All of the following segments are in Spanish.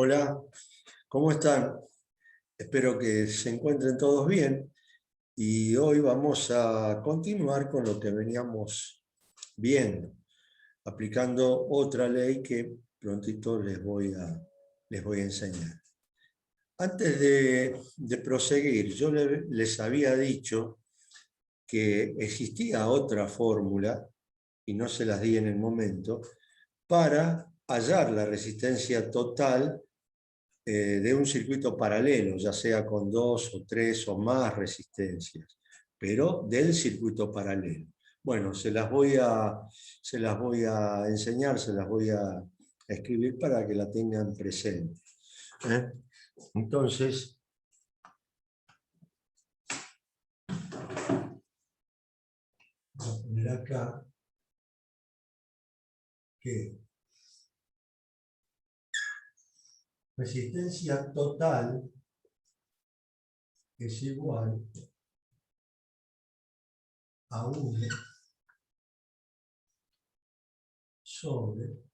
Hola, ¿cómo están? Espero que se encuentren todos bien y hoy vamos a continuar con lo que veníamos viendo, aplicando otra ley que prontito les voy a enseñar. Antes de proseguir, yo les había dicho que existía otra fórmula, y no se las di en el momento, para hallar la resistencia total de un circuito paralelo, ya sea con 2 o 3 o más resistencias, pero del circuito paralelo. Bueno, se las voy a enseñar, se las voy a escribir para que la tengan presente. Entonces, voy a poner acá que resistencia total es igual a 1 sobre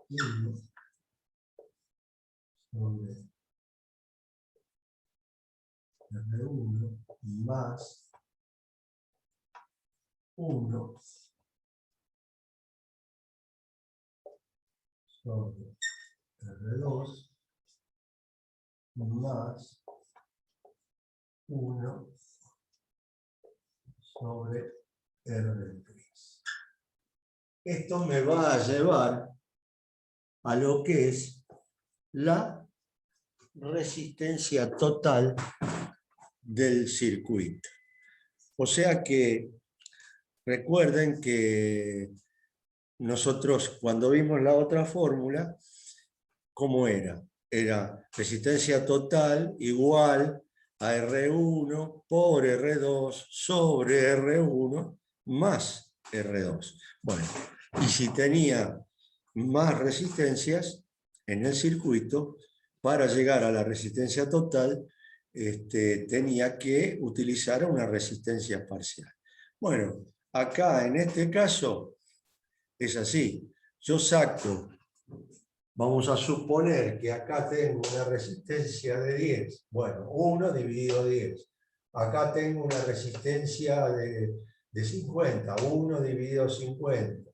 1 sobre R1 más 1 sobre R2 más 1 sobre R3. Esto me va a llevar a lo que es la resistencia total del circuito. O sea que recuerden que nosotros cuando vimos la otra fórmula, ¿cómo era? Era resistencia total igual a R1 por R2 sobre R1 más R2. Bueno, y si tenía más resistencias en el circuito, para llegar a la resistencia total, tenía que utilizar una resistencia parcial. Bueno, acá en este caso es así. Yo saco, vamos a suponer que acá tengo una resistencia de 10. Bueno, 1 dividido 10. Acá tengo una resistencia de 50. 1 dividido 50.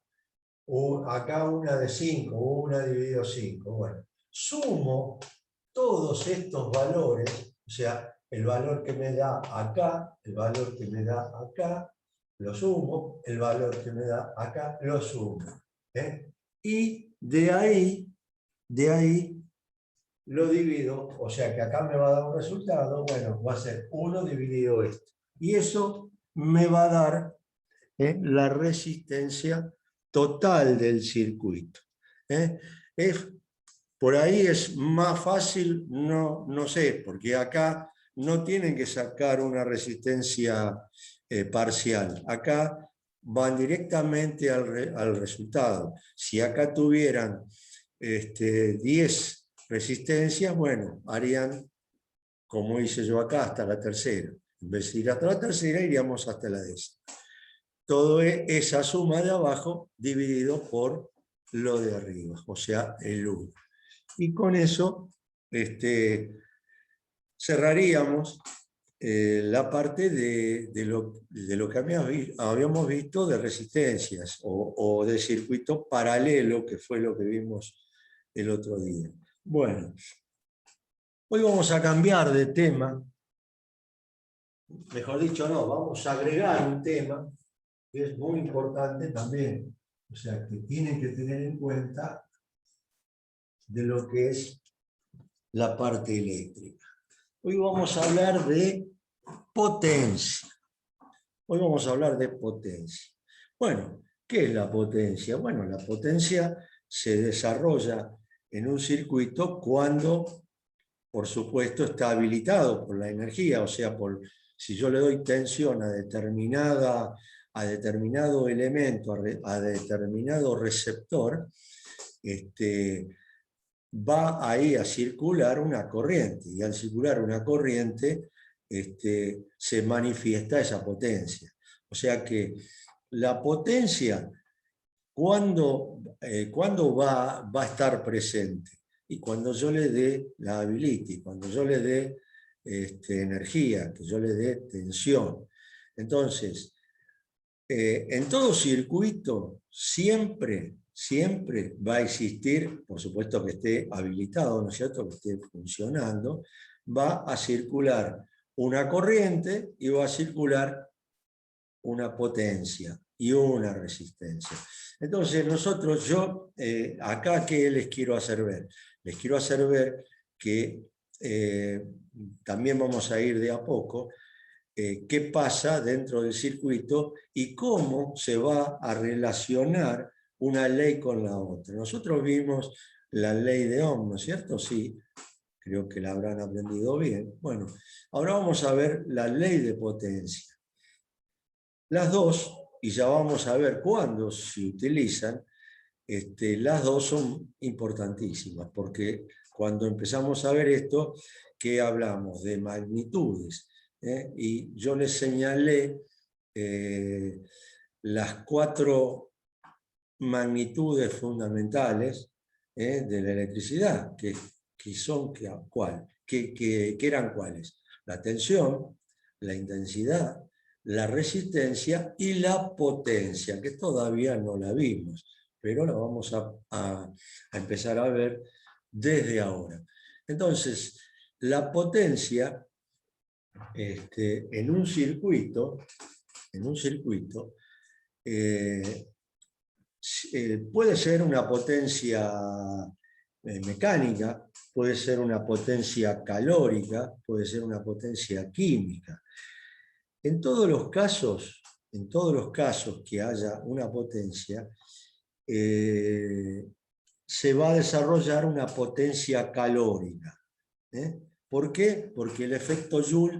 Acá una de 5. 1 dividido 5. Bueno, sumo todos estos valores, o sea, el valor que me da acá, el valor que me da acá, lo sumo, el valor que me da acá, lo sumo. Y de ahí lo divido, o sea que acá me va a dar un resultado, bueno, va a ser 1 dividido esto. Y eso me va a dar la resistencia total del circuito. Por ahí es más fácil, no sé, porque acá no tienen que sacar una resistencia parcial. Acá van directamente al resultado. Si acá tuvieran 10 resistencias, bueno, harían como hice yo acá, hasta la tercera. En vez de ir hasta la tercera, iríamos hasta la décima. Todo es esa suma de abajo dividido por lo de arriba, o sea, el 1. Y con eso cerraríamos la parte de lo que habíamos visto de resistencias o de circuito paralelo, que fue lo que vimos el otro día. Bueno, hoy vamos a cambiar de tema. Mejor dicho, no, vamos a agregar un tema que es muy importante también. O sea, que tienen que tener en cuenta de lo que es la parte eléctrica. Hoy vamos a hablar de potencia. Hoy vamos a hablar de potencia. Bueno, ¿qué es la potencia? Bueno, la potencia se desarrolla en un circuito cuando, por supuesto, está habilitado por la energía, o sea, si yo le doy tensión a determinado elemento, a determinado receptor, va ahí a circular una corriente, y al circular una corriente se manifiesta esa potencia. O sea que la potencia ¿cuándo va a estar presente? Y cuando yo le dé la ability, cuando yo le dé energía, que yo le dé tensión. Entonces, en todo circuito siempre va a existir, por supuesto que esté habilitado, ¿no es cierto?, que esté funcionando, va a circular una corriente y va a circular una potencia y una resistencia. Entonces acá, ¿qué les quiero hacer ver? Les quiero hacer ver que también vamos a ir de a poco, qué pasa dentro del circuito y cómo se va a relacionar una ley con la otra. Nosotros vimos la ley de Ohm, ¿no es cierto? Sí, creo que la habrán aprendido bien. Bueno, ahora vamos a ver la ley de potencia. Las dos, y ya vamos a ver cuándo se utilizan, las dos son importantísimas, porque cuando empezamos a ver esto, ¿qué hablamos? De magnitudes. Y yo les señalé las 4 magnitudes fundamentales de la electricidad, que son que eran cuáles: la tensión, la intensidad, la resistencia y la potencia, que todavía no la vimos, pero la vamos a empezar a ver desde ahora. Entonces, la potencia en un circuito puede ser una potencia mecánica, puede ser una potencia calórica, puede ser una potencia química. En todos los casos que haya una potencia, se va a desarrollar una potencia calórica. ¿Por qué? Porque el efecto Joule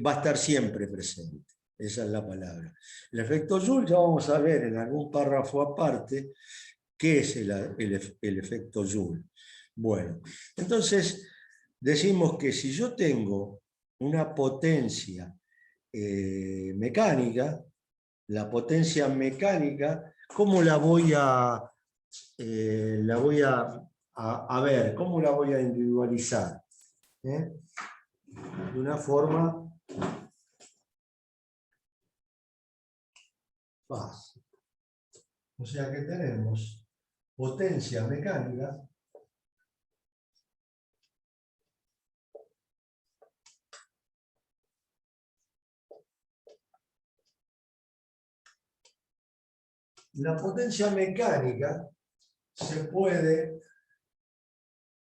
va a estar siempre presente. Esa es la palabra. El efecto Joule, ya vamos a ver en algún párrafo aparte qué es el efecto Joule. Bueno, entonces decimos que si yo tengo una potencia mecánica, la potencia mecánica, ¿cómo la voy a ver? ¿Cómo la voy a individualizar? De una forma fácil. O sea que tenemos potencia mecánica la potencia mecánica se puede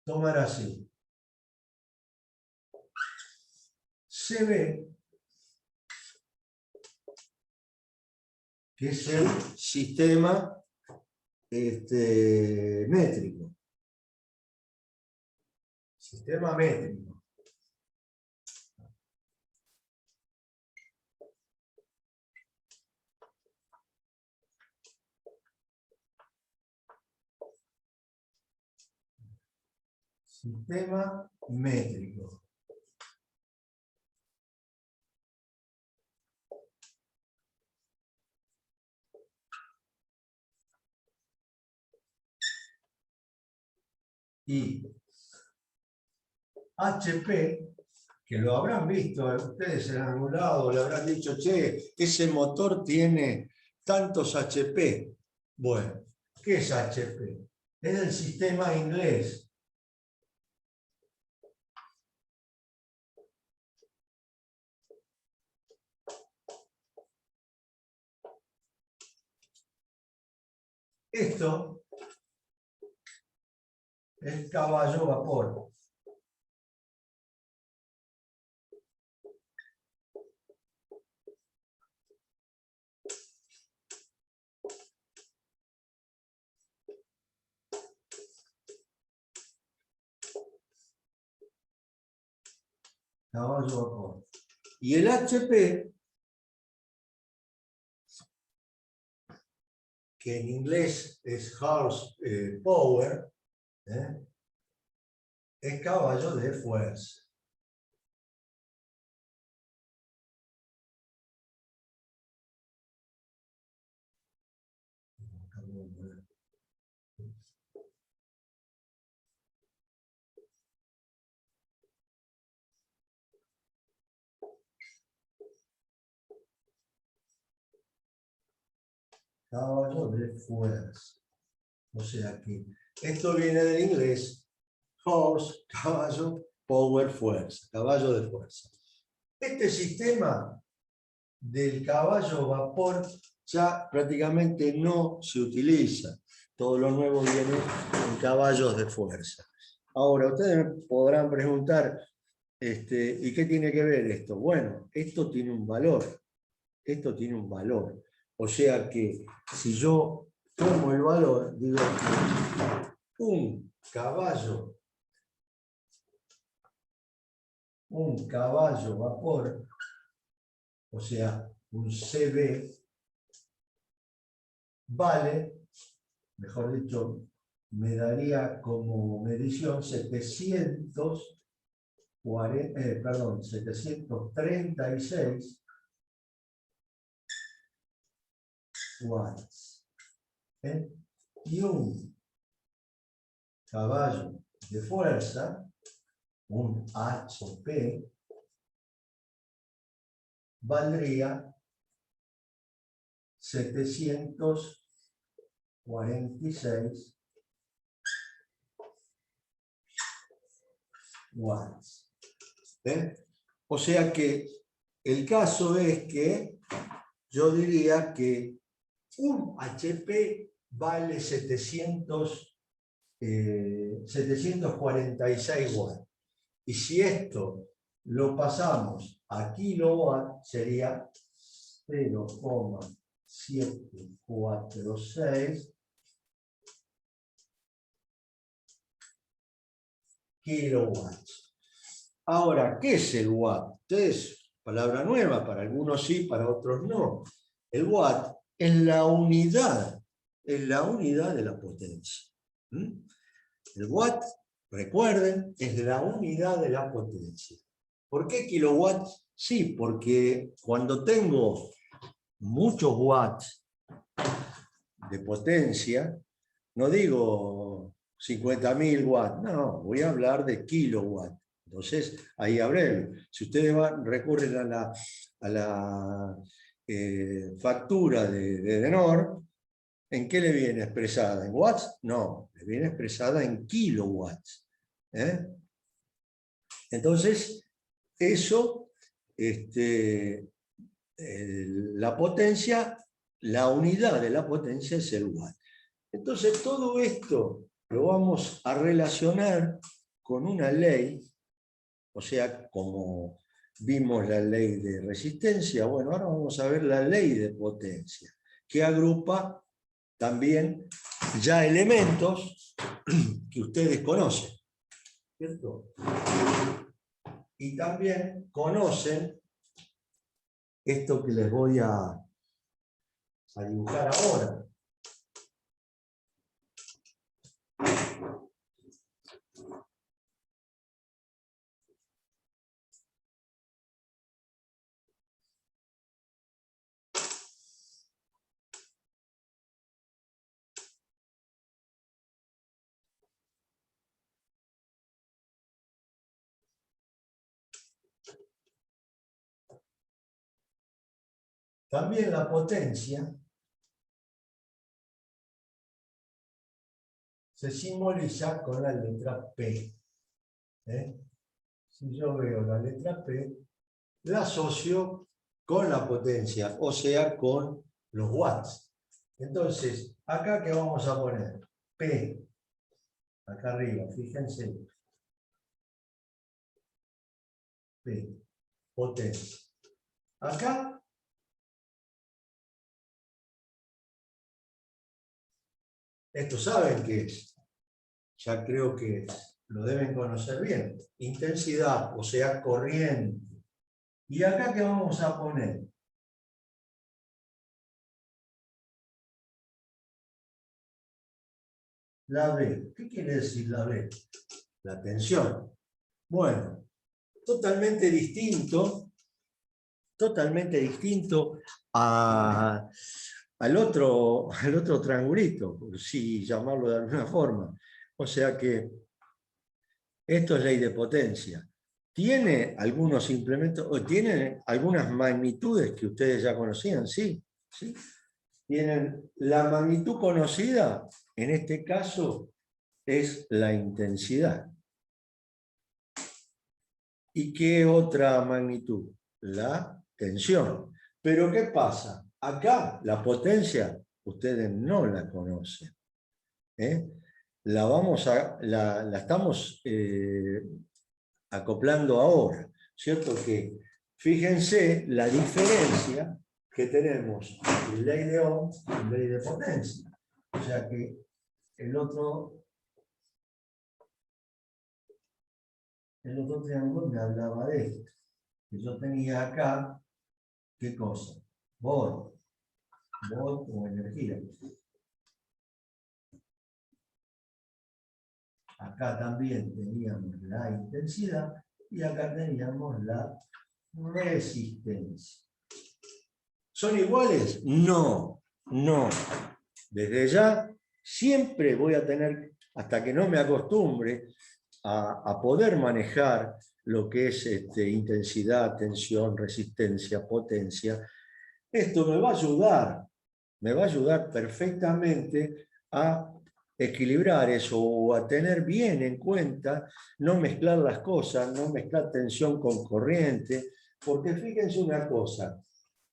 tomar así. Se ve que es el sistema métrico. Sistema métrico. Sistema métrico. Y HP, que lo habrán visto ustedes en algún lado, le habrán dicho, che, ese motor tiene tantos HP. Bueno, ¿qué es HP? Es el sistema inglés. Esto es caballo vapor. Caballo vapor. Y el HP, que en inglés es horse power, es caballo de fuerza. Caballo de fuerza. O sea que esto viene del inglés, horse, caballo, power, fuerza, caballo de fuerza. Este sistema del caballo vapor ya prácticamente no se utiliza. Todo lo nuevo viene en caballos de fuerza. Ahora, ustedes me podrán preguntar, ¿y qué tiene que ver esto? Bueno, esto tiene un valor. Esto tiene un valor. O sea que si yo tomo el valor, digo que un caballo vapor, o sea, un CB, vale, mejor dicho, me daría como medición 736 watts. Y un caballo de fuerza, un HP, valdría 746 watts. O sea que el caso es que yo diría que un HP vale 746 watts. Y si esto lo pasamos a kilowatt, sería 0,746 kilowatts. Ahora, ¿qué es el watt? Es palabra nueva, para algunos sí, para otros no. El watt es la unidad de la potencia. El watt, recuerden, es la unidad de la potencia. ¿Por qué kilowatts? Sí, porque cuando tengo muchos watts de potencia, no digo 50.000 watts, no, voy a hablar de kilowatts. Entonces, ahí habré. Si ustedes recurren a la factura de Denor, ¿en qué le viene expresada? ¿En watts? No, le viene expresada en kilowatts. Entonces, eso, la potencia, la unidad de la potencia es el watt. Entonces, todo esto lo vamos a relacionar con una ley, o sea, como vimos la ley de resistencia, bueno, ahora vamos a ver la ley de potencia, que agrupa también ya elementos que ustedes conocen, ¿cierto? Y también conocen esto que les voy a dibujar ahora. También la potencia se simboliza con la letra P. Si yo veo la letra P, la asocio con la potencia, o sea, con los watts. Entonces, acá, ¿qué vamos a poner? P. Acá arriba, fíjense. P. Potencia. Acá, esto saben qué es. Ya creo que lo deben conocer bien. Intensidad, o sea, corriente. ¿Y acá qué vamos a poner? La B. ¿Qué quiere decir la B? La tensión. Bueno, totalmente distinto a al otro triangulito, por si llamarlo de alguna forma. O sea que esto es ley de potencia. ¿Tiene algunos implementos, o tiene algunas magnitudes que ustedes ya conocían? Sí, sí. Tienen la magnitud conocida, en este caso, es la intensidad. ¿Y qué otra magnitud? La tensión. Pero ¿qué pasa? Acá la potencia ustedes no la conocen. La estamos acoplando ahora. ¿Cierto? Que fíjense la diferencia que tenemos entre ley de Ohm y ley de potencia. O sea que el otro triángulo me hablaba de esto. Que yo tenía acá, ¿qué cosa? Volt como energía. Acá también teníamos la intensidad y acá teníamos la resistencia. ¿Son iguales? No, no. Desde ya siempre voy a tener, hasta que no me acostumbre a poder manejar lo que es intensidad, tensión, resistencia, potencia, esto me va a ayudar perfectamente a equilibrar eso o a tener bien en cuenta, no mezclar las cosas, no mezclar tensión con corriente, porque fíjense una cosa,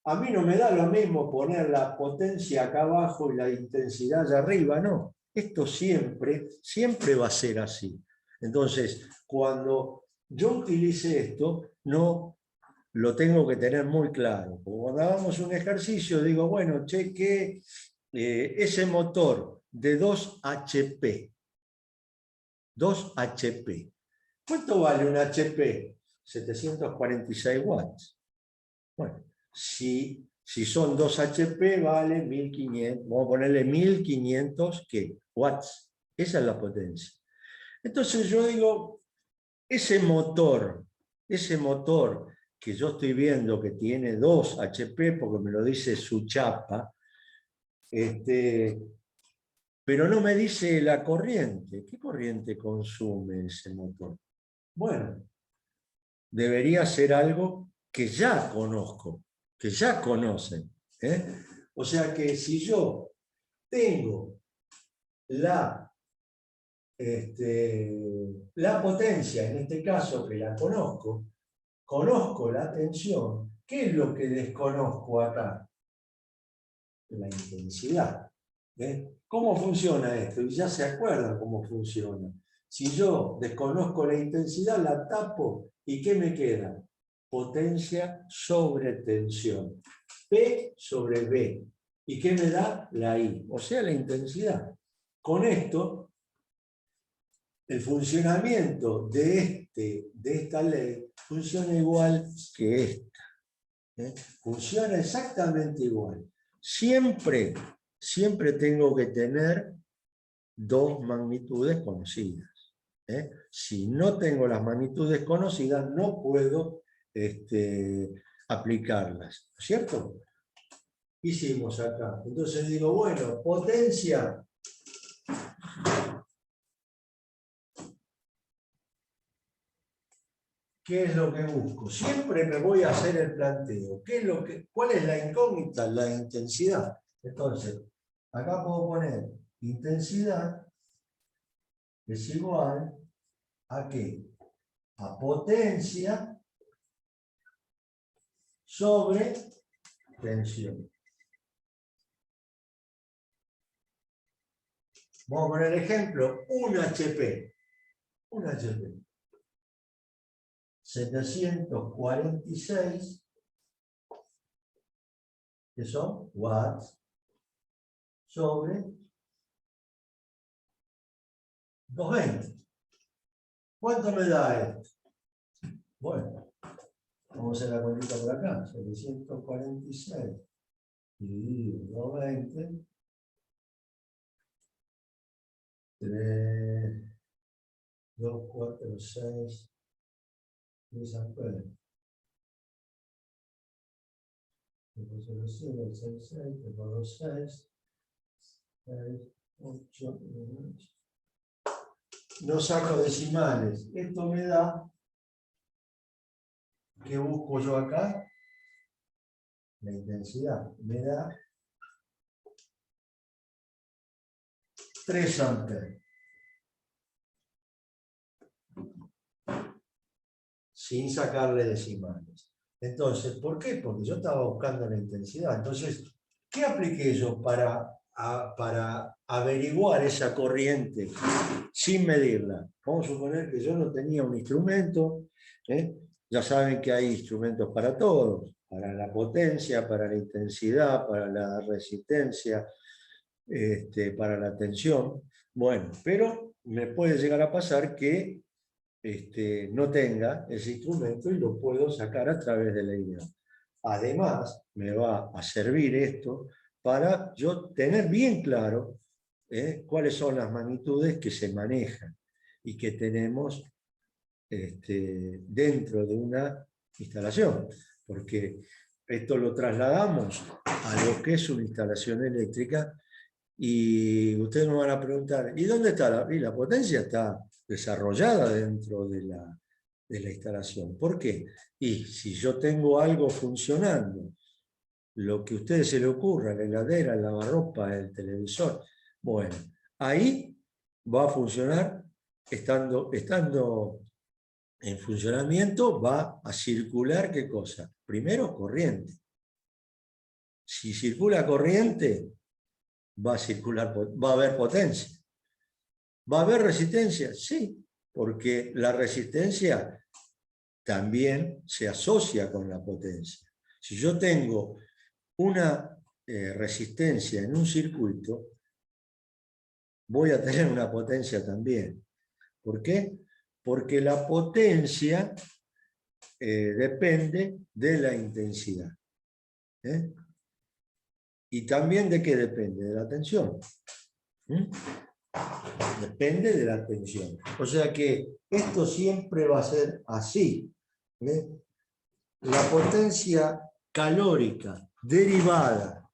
a mí no me da lo mismo poner la potencia acá abajo y la intensidad allá arriba, no. Esto siempre, siempre va a ser así. Entonces, cuando yo utilice esto, no lo tengo que tener muy claro. Cuando hagamos un ejercicio, digo, bueno, cheque ese motor de 2 HP. 2 HP. ¿Cuánto vale un HP? 746 watts. Bueno, si son 2 HP, vale 1500, vamos a ponerle 1500 ¿qué? Watts. Esa es la potencia. Entonces yo digo, ese motor que yo estoy viendo que tiene 2 HP, porque me lo dice su chapa, pero no me dice la corriente. ¿Qué corriente consume ese motor? Bueno, debería ser algo que ya conozco, que ya conocen. O sea que si yo tengo la potencia, en este caso que la conozco la tensión, ¿qué es lo que desconozco acá? La intensidad. ¿Cómo funciona esto? Y ya se acuerdan cómo funciona. Si yo desconozco la intensidad, la tapo, ¿y qué me queda? Potencia sobre tensión. P sobre B. ¿Y qué me da? La I, o sea, la intensidad. Con esto, el funcionamiento de esta ley funciona igual que esta. Funciona exactamente igual. Siempre tengo que tener 2 magnitudes conocidas. Si no tengo las magnitudes conocidas, no puedo aplicarlas. ¿No es cierto? ¿Qué hicimos acá? Entonces digo, bueno, potencia. ¿Qué es lo que busco? Siempre me voy a hacer el planteo. ¿Cuál es la incógnita? La intensidad. Entonces, acá puedo poner intensidad es igual ¿a qué? A potencia sobre tensión. Vamos a poner ejemplo, un HP. Un HP. 746, que son watts, sobre 220. ¿Cuánto me da esto? Bueno, vamos a hacer la cuentita por acá. 746 dividido 220. 3, 2, 4, 6, 10 amperes. 6, tengo 2, 6, 8, 9. No saco decimales. Esto me da, ¿qué busco yo acá? La intensidad. Me da 3 amperes. Sin sacarle decimales. Entonces, ¿por qué? Porque yo estaba buscando la intensidad. Entonces, ¿qué apliqué yo para averiguar esa corriente sin medirla? Vamos a suponer que yo no tenía un instrumento. Ya saben que hay instrumentos para todos, para la potencia, para la intensidad, para la resistencia, para la tensión. Bueno, pero me puede llegar a pasar que no tenga ese instrumento y lo puedo sacar a través de la idea. Además, me va a servir esto para yo tener bien claro cuáles son las magnitudes que se manejan y que tenemos dentro de una instalación. Porque esto lo trasladamos a lo que es una instalación eléctrica y ustedes me van a preguntar, ¿y dónde está y la potencia? Está desarrollada dentro de la instalación. ¿Por qué? Y si yo tengo algo funcionando, lo que a ustedes se les ocurra, la heladera, el lavarropa, el televisor, bueno, ahí va a funcionar, estando en funcionamiento, va a circular ¿qué cosa? Primero, corriente. Si circula corriente, va a circular, va a haber potencia. ¿Va a haber resistencia? Sí, porque la resistencia también se asocia con la potencia. Si yo tengo una resistencia en un circuito, voy a tener una potencia también. ¿Por qué? Porque la potencia depende de la intensidad. ¿Y también de qué depende? De la tensión. Depende de la tensión. O sea que esto siempre va a ser así. La potencia calórica derivada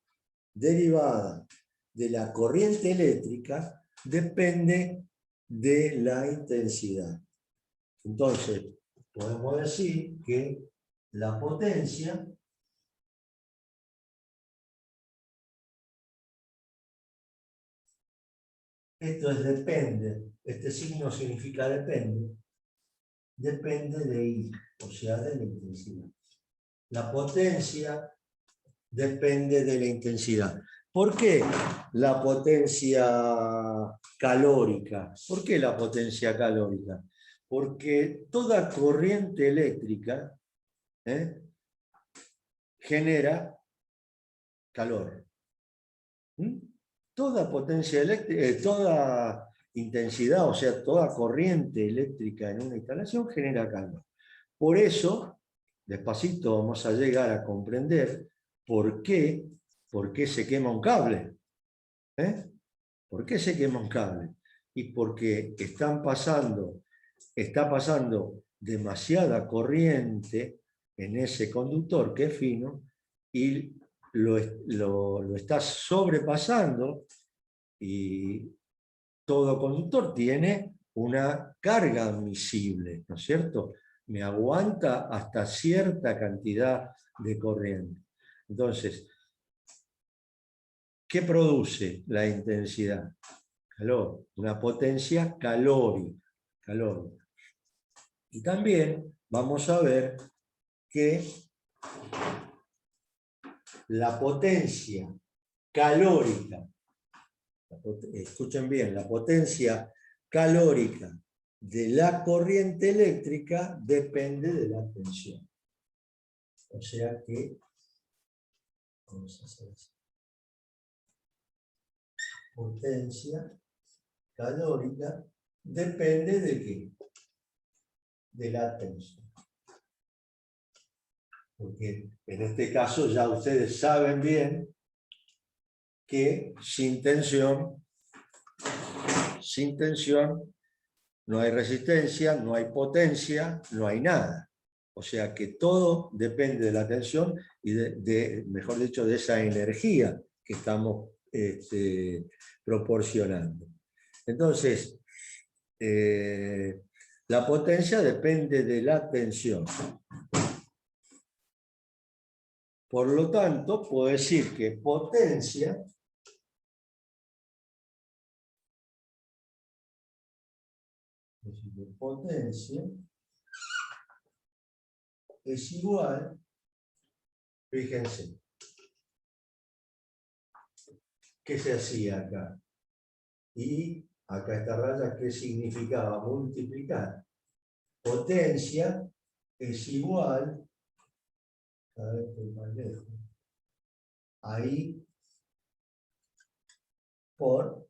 de la corriente eléctrica depende de la intensidad. Entonces, podemos decir que la potencia esto es depende, este signo significa depende de I, o sea, de la intensidad. La potencia depende de la intensidad. ¿Por qué la potencia calórica? ¿Por qué la potencia calórica? Porque toda corriente eléctrica genera calor. Toda potencia eléctrica, toda intensidad, o sea, toda corriente eléctrica en una instalación genera calor. Por eso, despacito vamos a llegar a comprender por qué se quema un cable. ¿Por qué se quema un cable? Y porque está pasando demasiada corriente en ese conductor que es fino y lo está sobrepasando, y todo conductor tiene una carga admisible, ¿no es cierto? Me aguanta hasta cierta cantidad de corriente. Entonces, ¿qué produce la intensidad? Calor, una potencia calórica. Y también vamos a ver que la potencia calórica, escuchen bien, la potencia calórica de la corriente eléctrica depende de la tensión. O sea que vamos a hacer así. Potencia calórica depende de qué? De la tensión. Porque en este caso ya ustedes saben bien que sin tensión no hay resistencia, no hay potencia, no hay nada. O sea que todo depende de la tensión y mejor dicho, de esa energía que estamos proporcionando. Entonces, la potencia depende de la tensión. Por lo tanto, puedo decir que potencia es igual, fíjense, ¿qué se hacía acá? Y acá esta raya, ¿qué significaba? Multiplicar. Potencia es igual, cada vez estoy más lejos, ahí por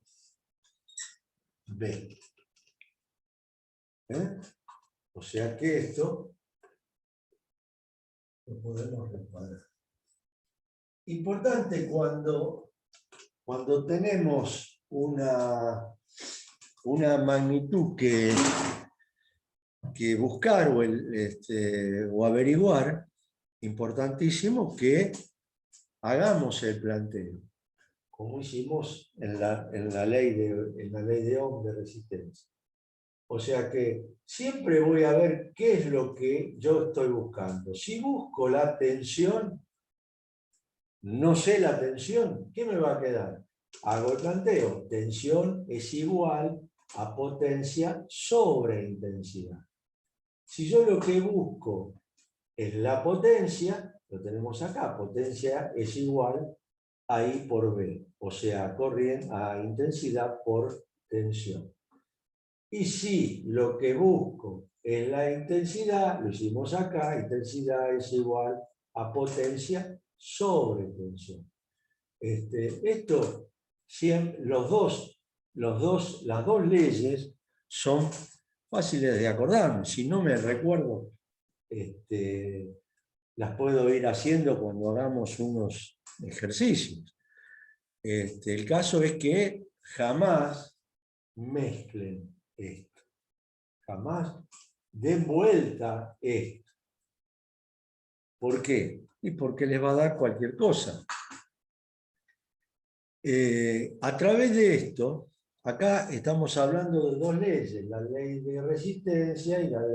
B. O sea que esto lo podemos recuadrar. Importante cuando tenemos una magnitud que buscar o averiguar, importantísimo que hagamos el planteo, como hicimos en la ley de Ohm de resistencia. O sea que siempre voy a ver qué es lo que yo estoy buscando. Si busco la tensión, no sé la tensión, ¿qué me va a quedar? Hago el planteo. Tensión es igual a potencia sobre intensidad. Si yo lo que busco es la potencia, lo tenemos acá, potencia es igual a I por B, o sea, corriente a intensidad por tensión. Y si lo que busco es la intensidad, lo hicimos acá, intensidad es igual a potencia sobre tensión. Esto, las dos leyes son fáciles de acordarme. Si no me recuerdo, las puedo ir haciendo cuando hagamos unos ejercicios. El caso es que jamás mezclen esto. Jamás den vuelta esto. ¿Por qué? Y porque les va a dar cualquier cosa. A través de esto, acá estamos hablando de dos leyes, la ley de resistencia y la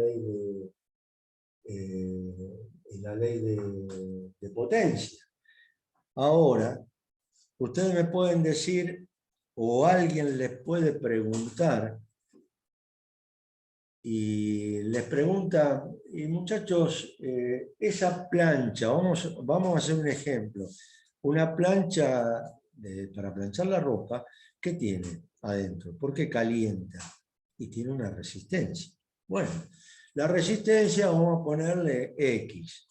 ley de potencia. Ahora, ustedes me pueden decir, o alguien les puede preguntar, y les pregunta, y muchachos, esa plancha, vamos a hacer un ejemplo, una plancha para planchar la ropa, ¿qué tiene adentro? Porque calienta y tiene una resistencia. Bueno, la resistencia vamos a ponerle X.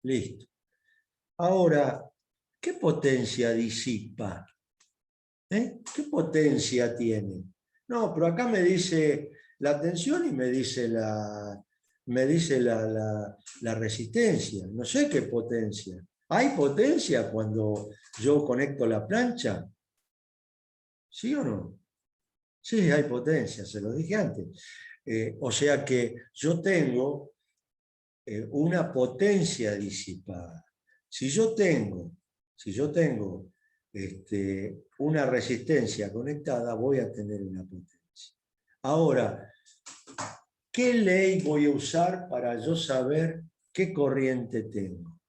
Listo. Ahora, ¿qué potencia disipa? ¿Qué potencia tiene? No, pero acá me dice la tensión y me dice la resistencia. No sé qué potencia. ¿Hay potencia cuando yo conecto la plancha? ¿Sí o no? Sí, hay potencia, se lo dije antes. O sea que yo tengo una potencia disipada. Si yo tengo una resistencia conectada, voy a tener una potencia. Ahora, ¿qué ley voy a usar para yo saber qué corriente tengo?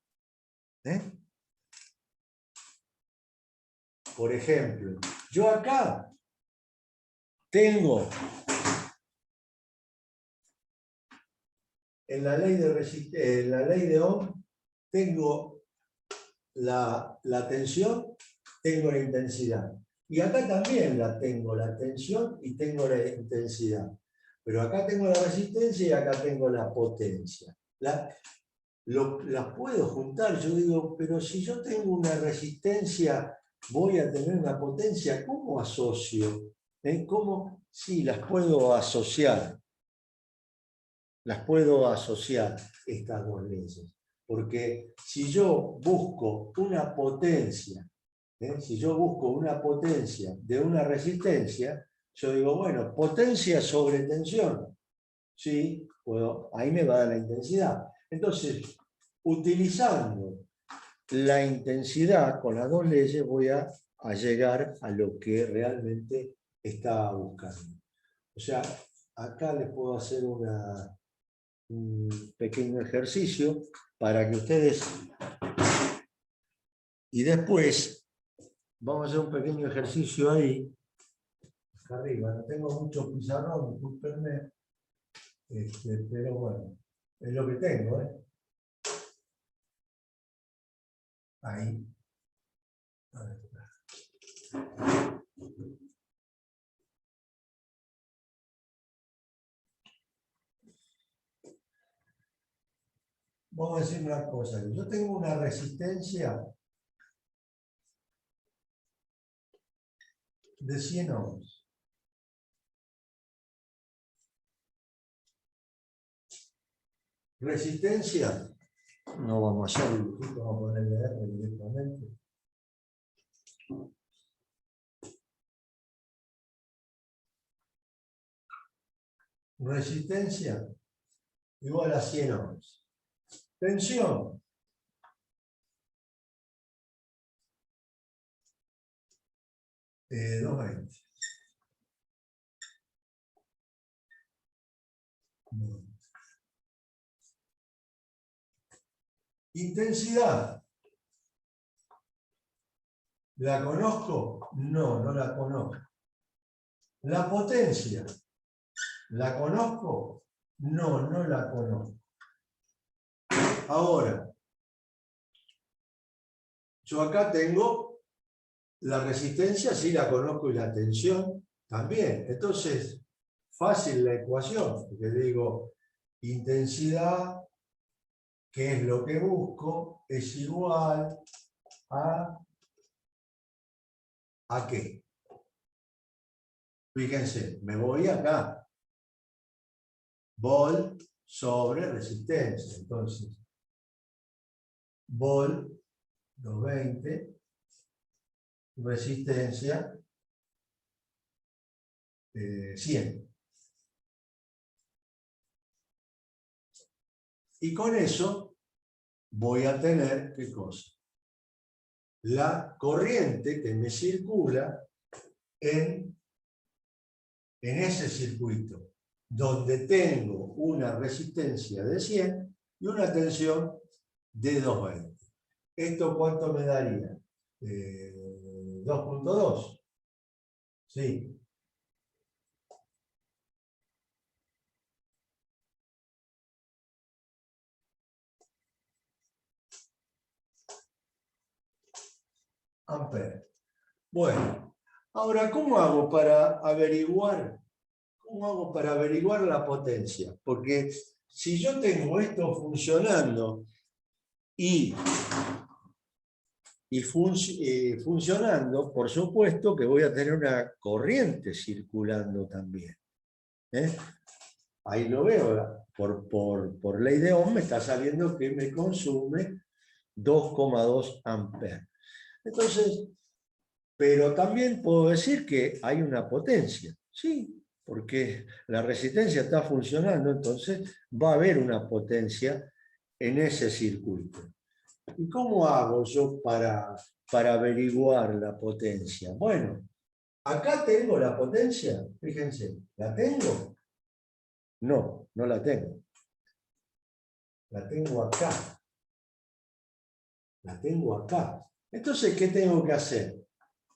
Por ejemplo, yo acá tengo en la ley de Ohm, tengo la tensión, tengo la intensidad. Y acá también tengo la tensión y tengo la intensidad. Pero acá tengo la resistencia y acá tengo la potencia. Las puedo juntar. Yo digo, pero si yo tengo una resistencia, voy a tener una potencia. ¿Cómo asocio? ¿Cómo? Sí, las puedo asociar. Las puedo asociar estas dos leyes. Porque si yo busco una potencia, si yo busco una potencia de una resistencia, yo digo, bueno, potencia sobre tensión. ¿Sí? ahí me va a dar la intensidad. Entonces, utilizando la intensidad con las dos leyes voy a llegar a lo que realmente estaba buscando. O sea, acá les puedo hacer un pequeño ejercicio para que ustedes... Y después vamos a hacer un pequeño ejercicio ahí. Acá arriba, no tengo mucho pizarrón, discúlpenme. Pero bueno, es lo que tengo, ¿eh? Ahí. Ahí está. Vamos a decir una cosa. Yo tengo una resistencia de 100 ohms. Resistencia. No vamos a hacer dibujito, vamos a ponerle R directamente. Resistencia igual a 100 ohms. Tensión. Eh, 220. Intensidad. ¿La conozco? No, no la conozco. La potencia. ¿La conozco? No, no la conozco. Ahora, yo acá tengo la resistencia, sí la conozco, y la tensión también. Entonces, fácil la ecuación, porque digo, intensidad, que es lo que busco, es igual ¿a qué? Fíjense, me voy acá. Volt sobre resistencia. Entonces, volt 220, resistencia 100. Y con eso voy a tener, ¿qué cosa? La corriente que me circula en ese circuito, donde tengo una resistencia de 100 y una tensión de 220. ¿Esto cuánto me daría? 2.2. Sí. Amperes. Bueno, ahora, ¿cómo hago para averiguar? ¿Cómo hago para averiguar la potencia? Porque si yo tengo esto funcionando y funcionando, por supuesto que voy a tener una corriente circulando también. Ahí lo veo, por ley de Ohm me está saliendo que me consume 2,2 amperes. Entonces, pero también puedo decir que hay una potencia, sí, porque la resistencia está funcionando, entonces va a haber una potencia en ese circuito. ¿Y cómo hago yo para averiguar la potencia? Bueno, acá tengo la potencia, fíjense, ¿la tengo? No, no la tengo. La tengo acá. La tengo acá. Entonces, ¿qué tengo que hacer?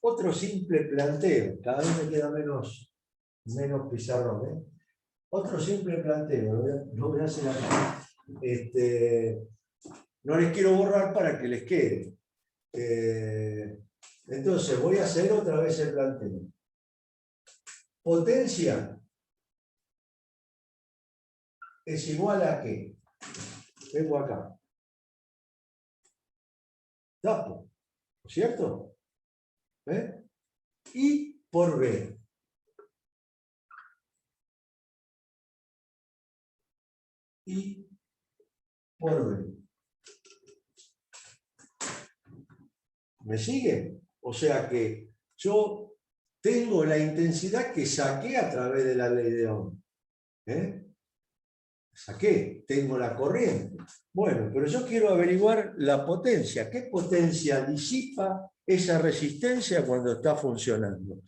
Otro simple planteo. Cada vez me queda menos pizarrón. Otro simple planteo. Lo voy a hacer acá. No les quiero borrar para que les quede. Entonces, voy a hacer otra vez el planteo. Potencia es igual a ¿qué? Vengo acá. Tapo, ¿cierto? Y por B. Y por B. ¿Me sigue? O sea que yo tengo la intensidad que saqué a través de la ley de Ohm. saqué, tengo la corriente. Bueno, pero yo quiero averiguar la potencia. ¿Qué potencia disipa esa resistencia cuando está funcionando?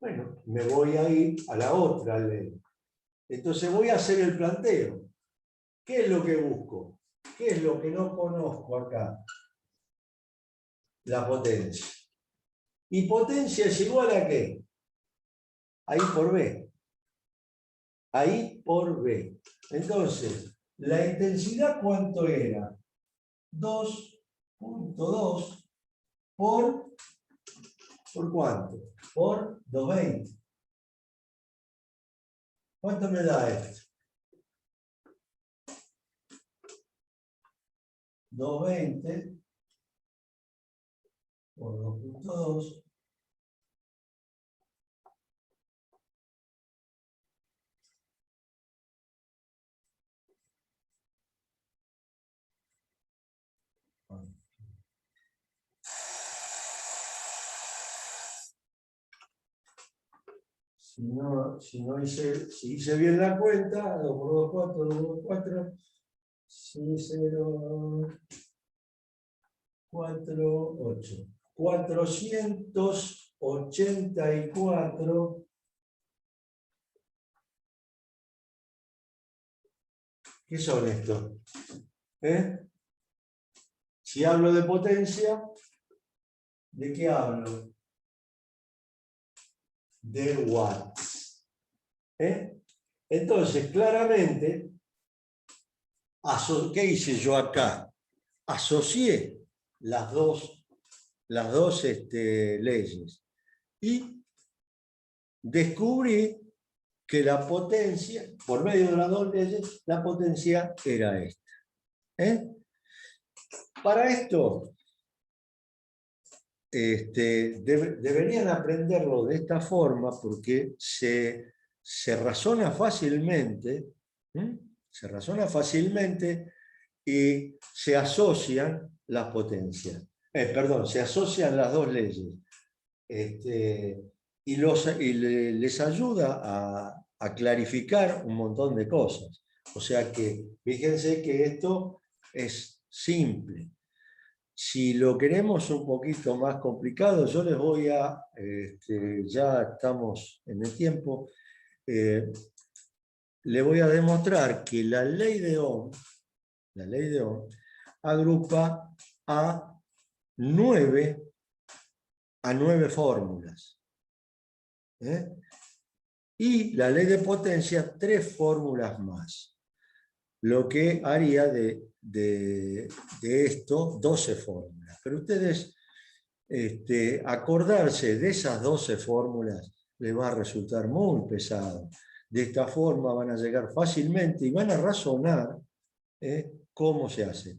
Bueno, me voy a ir a la otra ley. Entonces voy a hacer el planteo. ¿Qué es lo que busco? ¿Qué es lo que no conozco acá? La potencia. ¿Y potencia es igual a qué? A I por B. A I por B. Entonces, ¿la intensidad cuánto era? 2.2 ¿por cuánto? Por 220. ¿Cuánto me da esto? 220 por 2.2. Si hice bien la cuenta, 2 por 2, 4, 2 por 4, 0, 4, 8. 484. ¿Qué son estos? Si hablo de potencia, ¿de qué hablo? De watts. Entonces, claramente, ¿qué hice yo acá? Asocié las dos leyes y descubrí que la potencia, por medio de las dos leyes, la potencia era esta. Para esto, deberían aprenderlo de esta forma porque se razona fácilmente, se razona fácilmente y se asocian las potencias. Se asocian las dos leyes. Y les ayuda a clarificar un montón de cosas. O sea que, fíjense que esto es simple. Si lo queremos un poquito más complicado, yo les voy a, ya estamos en el tiempo, le voy a demostrar que la ley de Ohm agrupa a 9 fórmulas. Y la ley de potencia 3 fórmulas más. Lo que haría de esto 12 fórmulas. Pero ustedes acordarse de esas 12 fórmulas les va a resultar muy pesado. De esta forma van a llegar fácilmente y van a razonar cómo se hace.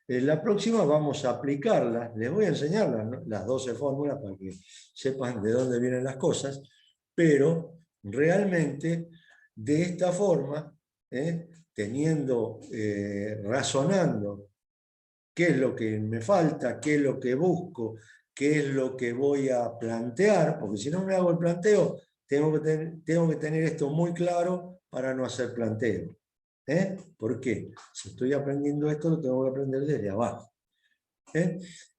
En la próxima vamos a aplicarlas. Les voy a enseñar las 12 fórmulas para que sepan de dónde vienen las cosas, pero realmente de esta forma, razonando qué es lo que me falta, qué es lo que busco, qué es lo que voy a plantear, porque si no me hago el planteo, tengo que tener esto muy claro para no hacer planteo. ¿Por qué? Si estoy aprendiendo esto, lo tengo que aprender desde abajo.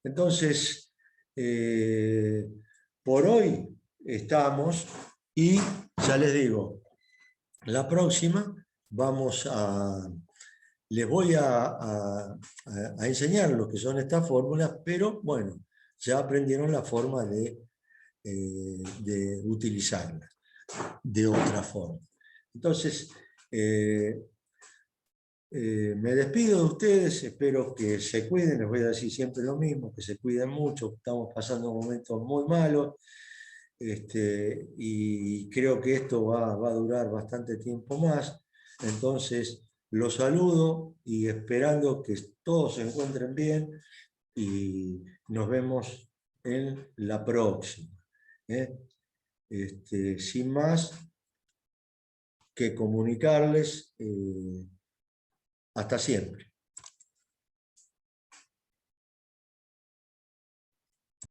Entonces, por hoy estamos y ya les digo, la próxima les voy a enseñar lo que son estas fórmulas, pero bueno, ya aprendieron la forma de utilizarlas de otra forma. Entonces, me despido de ustedes, espero que se cuiden, les voy a decir siempre lo mismo, que se cuiden mucho, estamos pasando momentos muy malos, y creo que esto va a durar bastante tiempo más, entonces los saludo y esperando que todos se encuentren bien y nos vemos en la próxima. Sin más que comunicarles, hasta siempre.